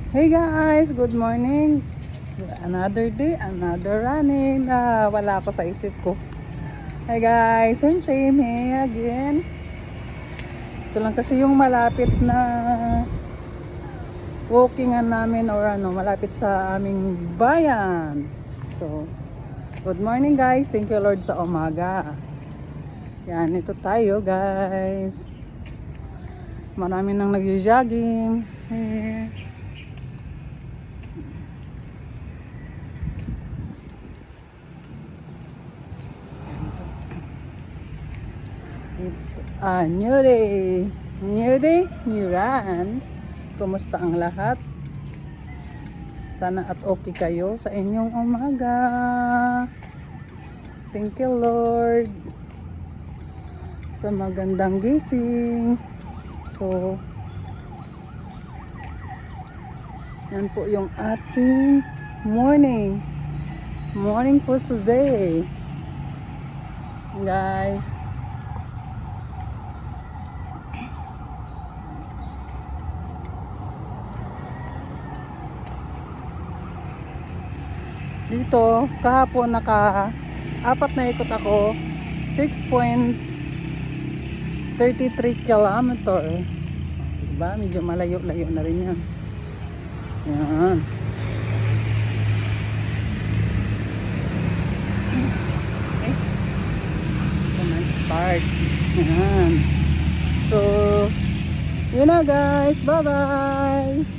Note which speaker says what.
Speaker 1: Hey guys, good morning. Another day, another running. Wala ako sa isip ko. Hey guys, same here again. Ito lang kasi yung malapit na walkingan namin or malapit sa aming bayan. So, good morning guys. Thank you Lord sa umaga. Yan, ito tayo guys. Marami nang nagjo-jogging. Here. It's a new day. New day, new run. Kumusta ang lahat? Sana at okay kayo sa inyong umaga. Thank you Lord sa magandang gising. So, yan po yung ating morning for today. Guys, dito kahapon apat na ikot ako, 6.33 kilometer. Diba? Medyo malayo-layo na rin yan. Yan. Okay. So, nice start. Yan. So, yun na guys. Bye-bye.